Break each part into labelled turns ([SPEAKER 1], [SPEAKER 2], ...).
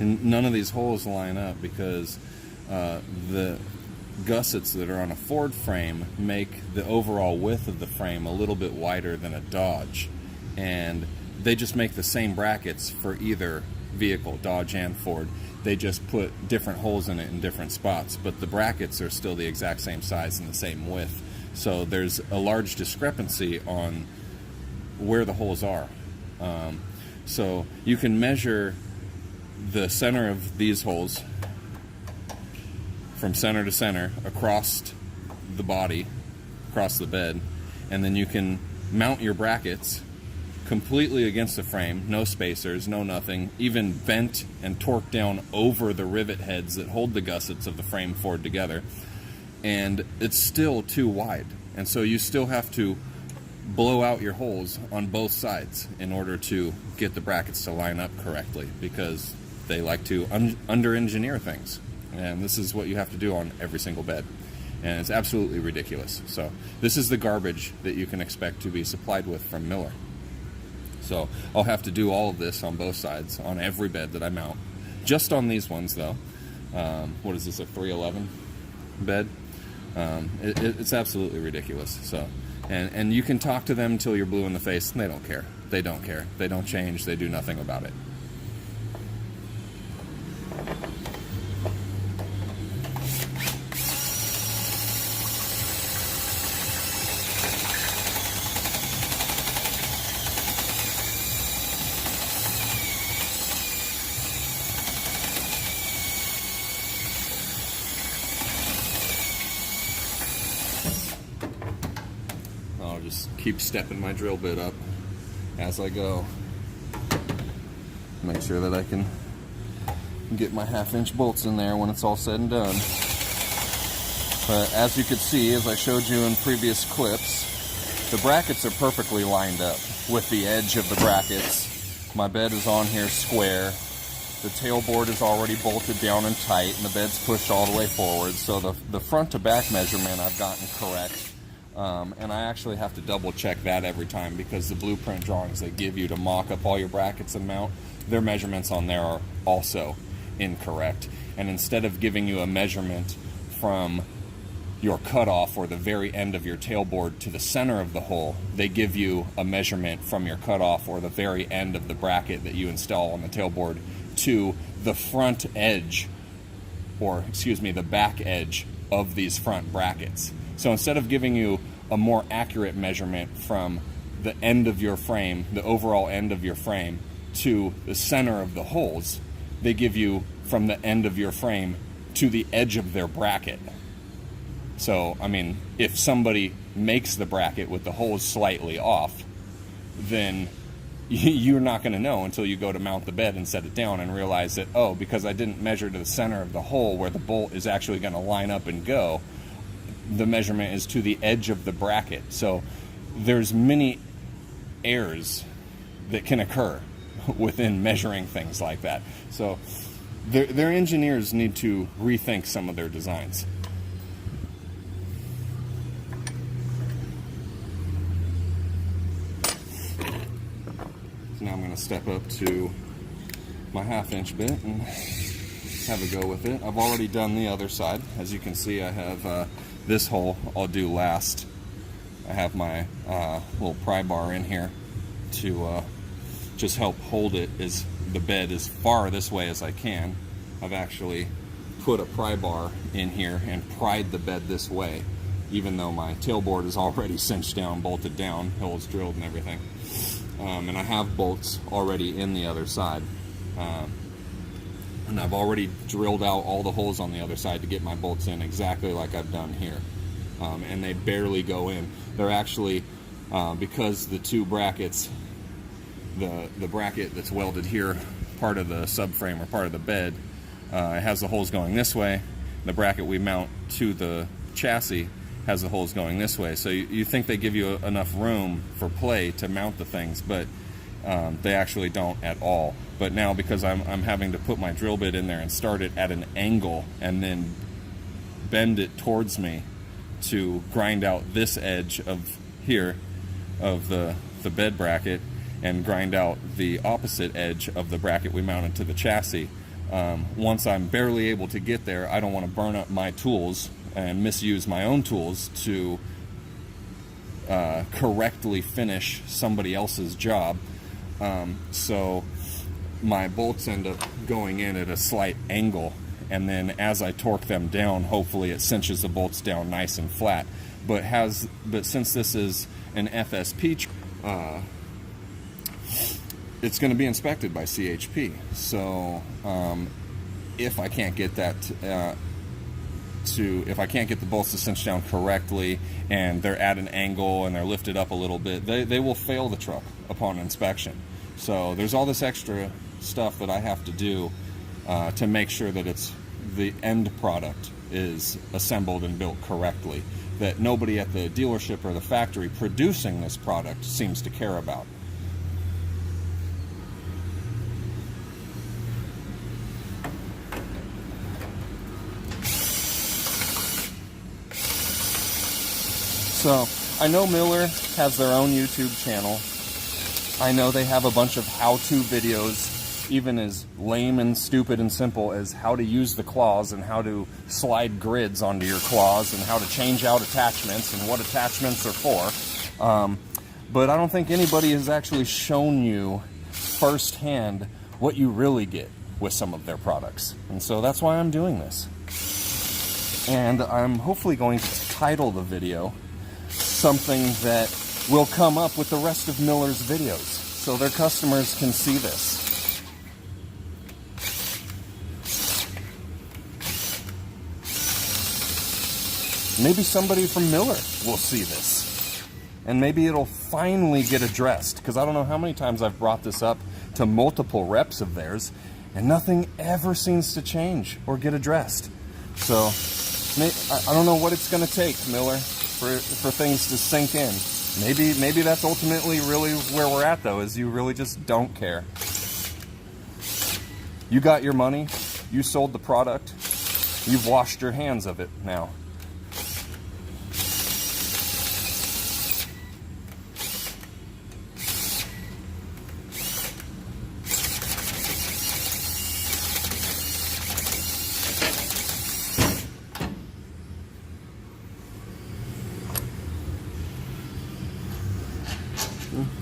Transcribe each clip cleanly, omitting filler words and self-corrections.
[SPEAKER 1] And none of these holes line up because the gussets that are on a Ford frame make the overall width of the frame a little bit wider than a Dodge, and they just make the same brackets for either vehicle, Dodge and Ford. They just put different holes in it in different spots, but the brackets are still the exact same size and the same width. So there's a large discrepancy on where the holes are. So you can measure the center of these holes from center to center across the body, across the bed, and then you can mount your brackets completely against the frame, no spacers, no nothing, even bent and torqued down over the rivet heads that hold the gussets of the frame Ford together, and it's still too wide. And so you still have to blow out your holes on both sides in order to get the brackets to line up correctly, because they like to under-engineer things. And this is what you have to do on every single bed. And it's absolutely ridiculous. So this is the garbage that you can expect to be supplied with from Miller. So I'll have to do all of this on both sides, on every bed that I mount. Just on these ones, though. What is this, a 311 bed? It's absolutely ridiculous. So, and you can talk to them until you're blue in the face, and they don't care. They don't care. They don't change. They do nothing about it. I'll just keep stepping my drill bit up as I go. Make sure that I can get my 1/2-inch bolts in there when it's all said and done. But as you could see, as I showed you in previous clips, the brackets are perfectly lined up with the edge of the brackets. My bed is on here square. The tailboard is already bolted down and tight, and the bed's pushed all the way forward. So the front to back measurement I've gotten correct. And I actually have to double check that every time, because the blueprint drawings they give you to mock up all your brackets and mount, their measurements on there are also incorrect. And instead of giving you a measurement from your cutoff or the very end of your tailboard to the center of the hole, they give you a measurement from your cutoff or the very end of the bracket that you install on the tailboard to the front edge, or excuse me, the back edge of these front brackets. So instead of giving you a more accurate measurement from the end of your frame, the overall end of your frame, to the center of the holes, they give you from the end of your frame to the edge of their bracket. So, I mean, if somebody makes the bracket with the holes slightly off, then you're not going to know until you go to mount the bed and set it down and realize that, oh, because I didn't measure to the center of the hole where the bolt is actually going to line up and go, the measurement is to the edge of the bracket. So there's many errors that can occur within measuring things like that. So their engineers need to rethink some of their designs. So now I'm going to step up to my 1/2-inch bit and have a go with it. I've already done the other side. As you can see, I have this hole I'll do last. I have my little pry bar in here to just help hold it as the bed as far this way as I can. I've actually put a pry bar in here and pried the bed this way, even though my tailboard is already cinched down, bolted down, holes drilled and everything. And I have bolts already in the other side. And I've already drilled out all the holes on the other side to get my bolts in exactly like I've done here. And they barely go in. They're actually, because the two brackets, the bracket that's welded here, part of the subframe or part of the bed, it has the holes going this way. The bracket we mount to the chassis has the holes going this way. So you think they give you enough room for play to mount the things, but they actually don't at all. But now, because I'm having to put my drill bit in there and start it at an angle and then bend it towards me to grind out this edge of here of the bed bracket and grind out the opposite edge of the bracket we mounted to the chassis, Once I'm barely able to get there, I don't want to burn up my tools and misuse my own tools to correctly finish somebody else's job. So my bolts end up going in at a slight angle, and then as I torque them down, hopefully it cinches the bolts down nice and flat. But since this is an FSP, it's going to be inspected by CHP. So if I can't get that if I can't get the bolts to cinch down correctly, and they're at an angle and they're lifted up a little bit, they will fail the truck upon inspection. So there's all this extra stuff that I have to do to make sure that the end product is assembled and built correctly, that nobody at the dealership or the factory producing this product seems to care about. So, I know Miller has their own YouTube channel. I know they have a bunch of how-to videos, even as lame and stupid and simple as how to use the claws and how to slide grids onto your claws and how to change out attachments and what attachments are for. But I don't think anybody has actually shown you firsthand what you really get with some of their products. And so that's why I'm doing this. And I'm hopefully going to title the video something that will come up with the rest of Miller's videos, so their customers can see this. Maybe somebody from Miller will see this, and maybe it'll finally get addressed, because I don't know how many times I've brought this up to multiple reps of theirs, and nothing ever seems to change or get addressed. So I don't know what it's going to take, Miller, for things to sink in. Maybe that's ultimately really where we're at, though, is you really just don't care. You got your money, you sold the product, you've washed your hands of it now.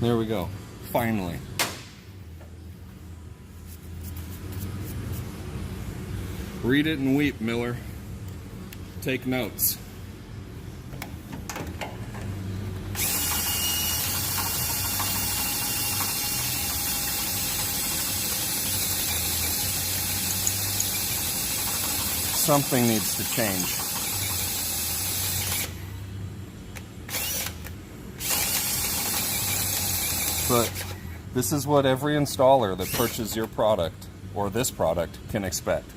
[SPEAKER 1] There we go. Finally. Read it and weep, Miller. Take notes. Something needs to change. But this is what every installer that purchases your product or this product can expect.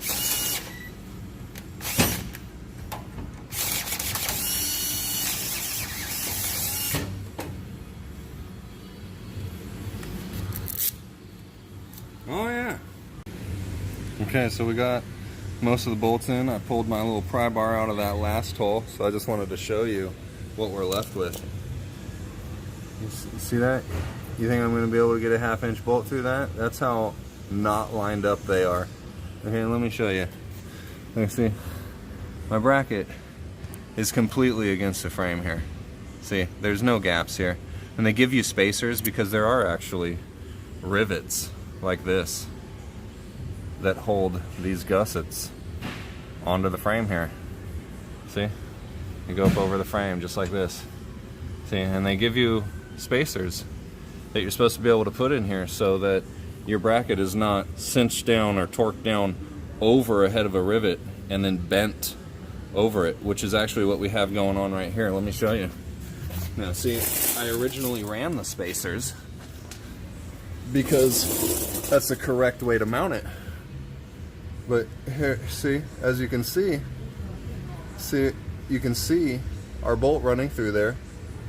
[SPEAKER 1] Oh yeah. Okay, so we got most of the bolts in. I pulled my little pry bar out of that last hole, so I just wanted to show you what we're left with. You see that? You think I'm going to be able to get a 1/2 inch bolt through that? That's how not lined up they are. Okay, let me show you. You see, my bracket is completely against the frame here. See, there's no gaps here. And they give you spacers because there are actually rivets like this that hold these gussets onto the frame here. See? They go up over the frame just like this. See, and they give you spacers that you're supposed to be able to put in here so that your bracket is not cinched down or torqued down over a head of a rivet and then bent over it, which is actually what we have going on right here. Let me show you. Now see, I originally ran the spacers because that's the correct way to mount it. But here, see, as you can see, you can see our bolt running through there,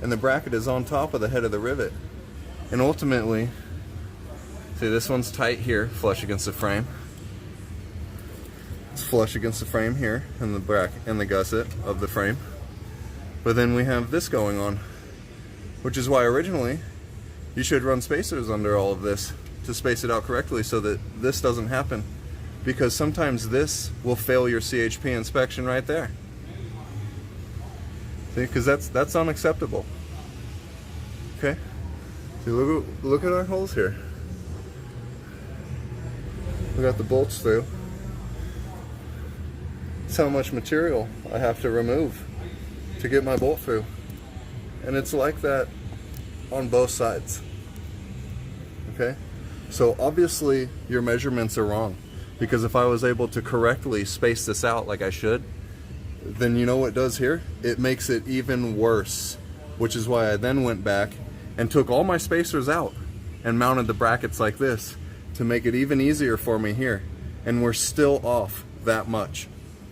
[SPEAKER 1] and the bracket is on top of the head of the rivet. And ultimately, see, this one's tight here, flush against the frame. It's flush against the frame here, and the bracket and the gusset of the frame. But then we have this going on, which is why originally you should run spacers under all of this to space it out correctly so that this doesn't happen. because sometimes this will fail your CHP inspection right there. See, because that's unacceptable. Okay, see, look at our holes here. We got the bolts through. That's how much material I have to remove to get my bolt through, and it's like that on both sides. Okay, so obviously your measurements are wrong, because if I was able to correctly space this out like I should, then you know what it does here? It makes it even worse, which is why I then went back and took all my spacers out and mounted the brackets like this to make it even easier for me here. And we're still off that much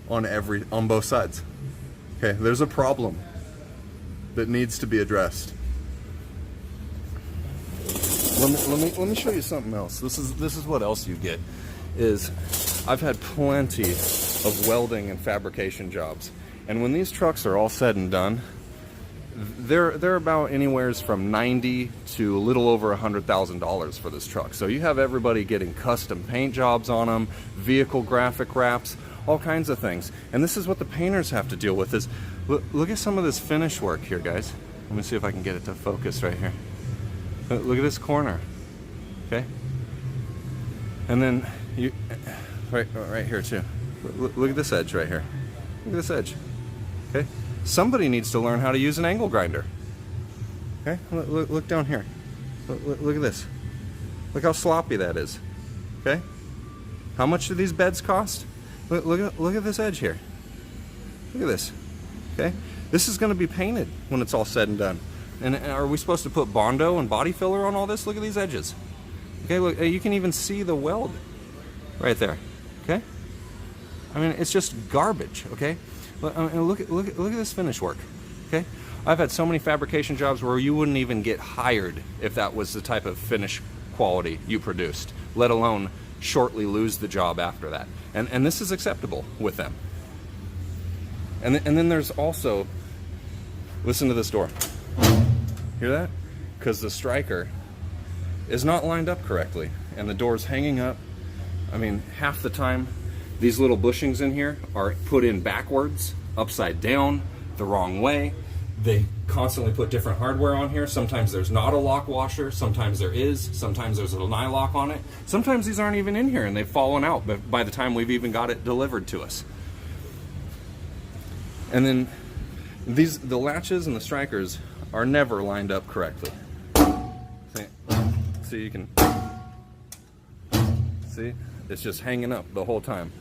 [SPEAKER 1] on both sides. Okay, there's a problem that needs to be addressed. Let me show you something else. This is what else you get. Is I've had plenty of welding and fabrication jobs, and when these trucks are all said and done, they're about anywhere from $90,000 to a little over $100,000 for this truck. So you have everybody getting custom paint jobs on them, vehicle graphic wraps, all kinds of things. And this is what the painters have to deal with. Is look at some of this finish work here, guys. Let me see if I can get it to focus right here. Look at this corner, okay? And then you right here too. Look at this edge right here. Look at this edge. Okay. Somebody needs to learn how to use an angle grinder. Okay. Look down here. Look at this. Look how sloppy that is. Okay. How much do these beds cost? Look at this edge here. Look at this. Okay. This is going to be painted when it's all said and done. And are we supposed to put Bondo and body filler on all this? Look at these edges. Okay. Look. You can even see the weld right there. Okay. I mean, it's just garbage. Okay. Look at this finish work. Okay. I've had so many fabrication jobs where you wouldn't even get hired if that was the type of finish quality you produced, let alone shortly lose the job after that. And this is acceptable with them. And then there's also, listen to this door. Hear that? Because the striker is not lined up correctly, and the door's hanging up. I mean, half the time these little bushings in here are put in backwards, upside down, the wrong way. They constantly put different hardware on here. Sometimes there's not a lock washer, sometimes there is, sometimes there's a nylock on it. Sometimes these aren't even in here and they've fallen out by the time we've even got it delivered to us. And then the latches and the strikers are never lined up correctly. See, you can see it's just hanging up the whole time.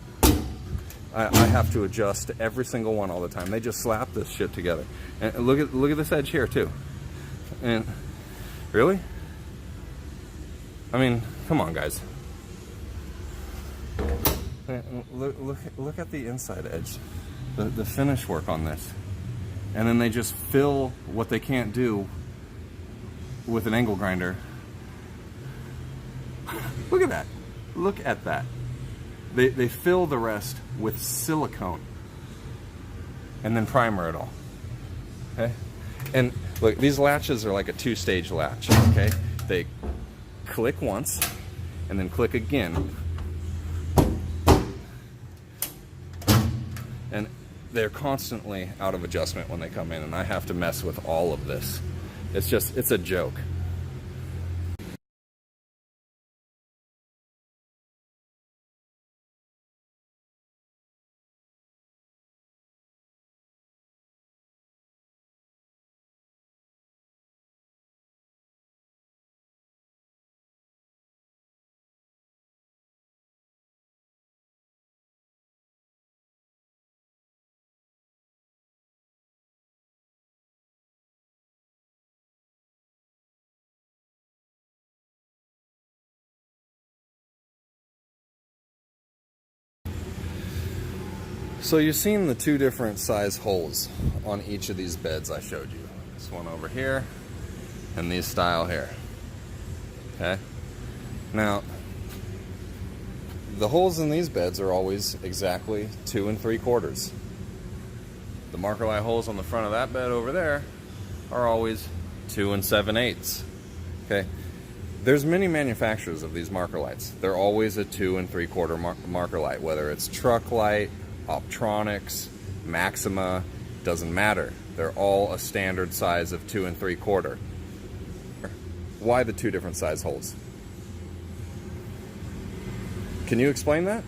[SPEAKER 1] I have to adjust every single one all the time. They just slap this shit together. And look at this edge here too. And really? I mean, come on, guys. Look at the inside edge, the finish work on this, and then they just fill what they can't do with an angle grinder. Look at that. Look at that. They fill the rest with silicone and then primer it all. Okay? And look, these latches are like a two-stage latch, okay? They click once and then click again. And they're constantly out of adjustment when they come in, and I have to mess with all of this. It's a joke. So you've seen the two different size holes on each of these beds I showed you. This one over here and these style here. Okay? Now, the holes in these beds are always exactly 2 3/4. The marker light holes on the front of that bed over there are always 2 7/8. Okay? There's many manufacturers of these marker lights. They're always a 2 3/4 marker light, whether it's Truck Light, Optronics, Maxima, doesn't matter. They're all a standard size of 2 3/4. Why the two different size holes? Can you explain that?